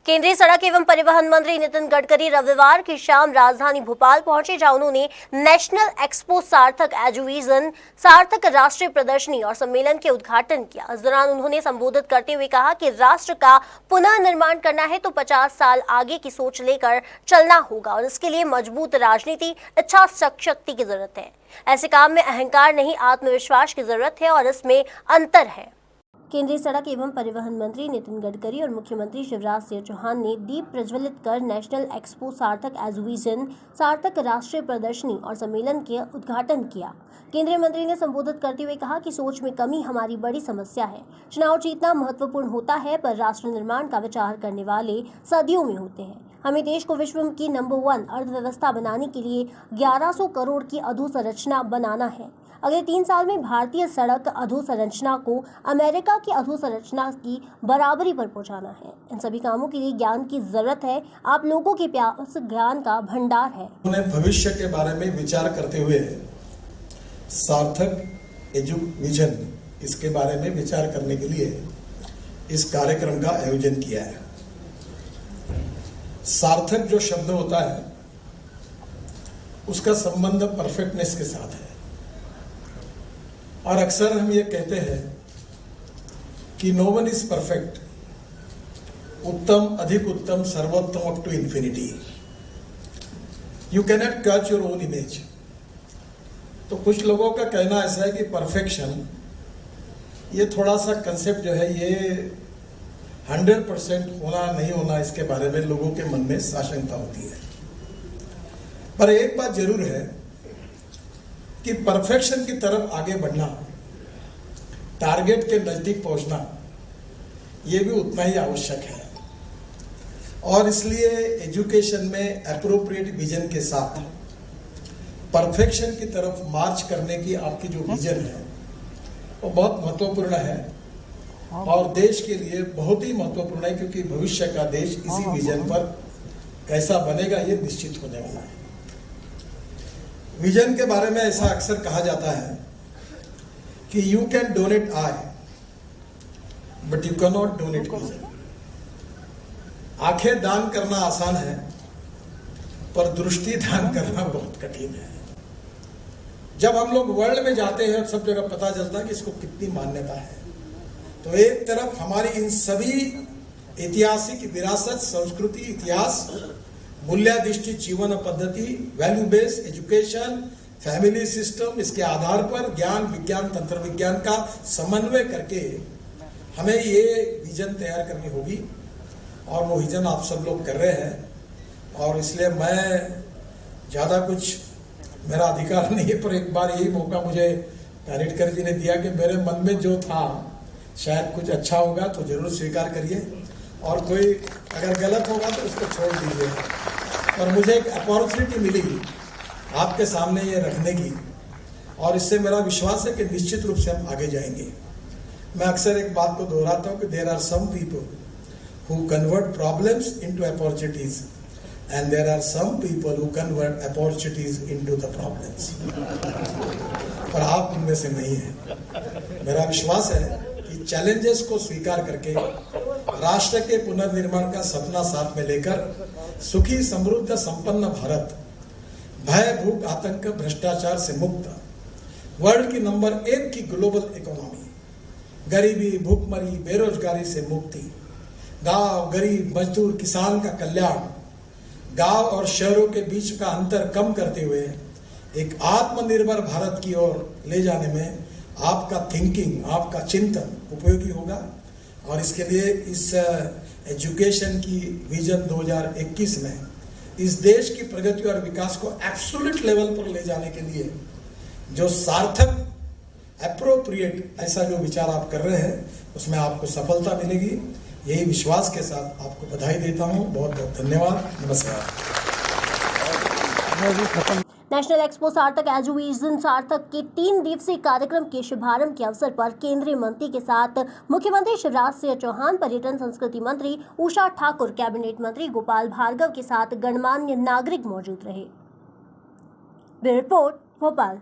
केंद्रीय सड़क एवं परिवहन मंत्री नितिन गडकरी रविवार की शाम राजधानी भोपाल पहुंचे, जहां उन्होंने नेशनल एक्सपो सार्थक एजुविजन सार्थक राष्ट्रीय प्रदर्शनी और सम्मेलन के उद्घाटन किया। इस दौरान उन्होंने संबोधित करते हुए कहा कि राष्ट्र का पुनः निर्माण करना है तो 50 साल आगे की सोच लेकर चलना होगा और इसके लिए मजबूत राजनीति, इच्छा शक्ति की जरूरत है। ऐसे काम में अहंकार नहीं, आत्मविश्वास की जरूरत है और इसमें अंतर है। केंद्रीय सड़क एवं परिवहन मंत्री नितिन गडकरी और मुख्यमंत्री शिवराज सिंह चौहान ने दीप प्रज्वलित कर नेशनल एक्सपो सार्थक एजुविजन सार्थक राष्ट्रीय प्रदर्शनी और सम्मेलन के उद्घाटन किया। केंद्रीय मंत्री ने संबोधित करते हुए कहा कि सोच में कमी हमारी बड़ी समस्या है। चुनाव जीतना महत्वपूर्ण होता है, पर राष्ट्र निर्माण का विचार करने वाले सदियों में होते हैं। हमें देश को विश्व की नंबर 1 अर्थव्यवस्था बनाने के लिए 1100 करोड़ की अधोसंरचना बनाना है। अगले 3 साल में भारतीय सड़क अधोसंरचना को अमेरिका की अधोसंरचना की बराबरी पर पहुंचाना है। इन सभी कामों के लिए ज्ञान की जरूरत है। आप लोगों के पास ज्ञान का भंडार है। उन्हें भविष्य के बारे में विचार करते हुए सार्थक एजुविजन इसके बारे में विचार करने के लिए इस कार्यक्रम का आयोजन किया है। सार्थक जो शब्द होता है उसका संबंध परफेक्टनेस के साथ है और अक्सर हम ये कहते हैं कि नो वन इज परफेक्ट, उत्तम, अधिक उत्तम, सर्वोत्तम up to infinity. You can not catch your own image. तो कुछ लोगों का कहना ऐसा है कि परफेक्शन ये थोड़ा सा कंसेप्ट जो है ये 100% होना नहीं होना, इसके बारे में लोगों के मन में साशंकता होती है। पर एक बात जरूर है कि परफेक्शन की तरफ आगे बढ़ना, टारगेट के नजदीक पहुंचना, यह भी उतना ही आवश्यक है। और इसलिए एजुकेशन में एप्रोप्रिएट विजन के साथ परफेक्शन की तरफ मार्च करने की आपकी जो विजन है वो बहुत महत्वपूर्ण है और देश के लिए बहुत ही महत्वपूर्ण है, क्योंकि भविष्य का देश इसी विजन पर कैसा बनेगा ये निश्चित होने वाला है। विजन के बारे में ऐसा अक्सर कहा जाता है कि you can donate I but you can not donate vision. आंखें दान करना आसान है पर दृष्टि दान करना बहुत कठिन है। जब हम लोग वर्ल्ड में जाते हैं सब जगह पता चलता है कि इसको कितनी मान्यता है। तो एक तरफ हमारी इन सभी ऐतिहासिक विरासत, संस्कृति, इतिहास, मूल्याधिष्ठित जीवन पद्धति, value based education, family system, इसके आधार पर ज्ञान, विज्ञान, तंत्र विज्ञान का समन्वय करके हमें ये विजन तैयार करनी होगी और वो विजन आप सब लोग कर रहे हैं। और इसलिए मैं ज़्यादा कुछ मेरा अधिकार नहीं है, पर एक बार यही मौका मुझे कानिटकर जी ने दिया कि मेरे मन में जो था शायद कुछ अच्छा होगा तो जरूर स्वीकार करिए और कोई अगर गलत होगा तो उसको छोड़ दीजिए। और मुझे एक अपॉर्चुनिटी मिली आपके सामने ये रखने की और इससे मेरा विश्वास है कि निश्चित रूप से हम आगे जाएंगे। मैं अक्सर एक बात को दोहराता हूँ कि there are some people who convert problems into opportunities and there are some people who convert opportunities into the problems. पर आप उनमें से नहीं है। मेरा विश्वास है कि चैलेंजेस को स्वीकार करके राष्ट्र के पुनर्निर्माण का सपना साथ में लेकर सुखी, समृद्ध, संपन्न भारत, भय, भूख, आतंक, भ्रष्टाचार से मुक्त, वर्ल्ड की नंबर 1 की ग्लोबल इकोनॉमी, गरीबी, भूखमरी, बेरोजगारी से मुक्ति, गांव, गरीब, मजदूर, किसान का कल्याण, गांव और शहरों के बीच का अंतर कम करते हुए एक आत्मनिर्भर भारत की ओर ले जाने में आपका थिंकिंग, आपका चिंतन उपयोगी होगा। और इसके लिए इस एजुकेशन की विजन 2021 में इस देश की प्रगति और विकास को एब्सोल्यूट लेवल पर ले जाने के लिए जो सार्थक, एप्रोप्रिएट ऐसा जो विचार आप कर रहे हैं उसमें आपको सफलता मिलेगी। यही विश्वास के साथ आपको बधाई देता हूं। बहुत बहुत धन्यवाद। नमस्कार। नेशनल एक्सपो सार्थक एजुविजन सार्थक के 3 दिवसीय कार्यक्रम के शुभारंभ के अवसर पर केंद्रीय मंत्री के साथ मुख्यमंत्री शिवराज सिंह चौहान, पर्यटन संस्कृति मंत्री उषा ठाकुर, कैबिनेट मंत्री गोपाल भार्गव के साथ गणमान्य नागरिक मौजूद रहे। Bureau report, Bhopal.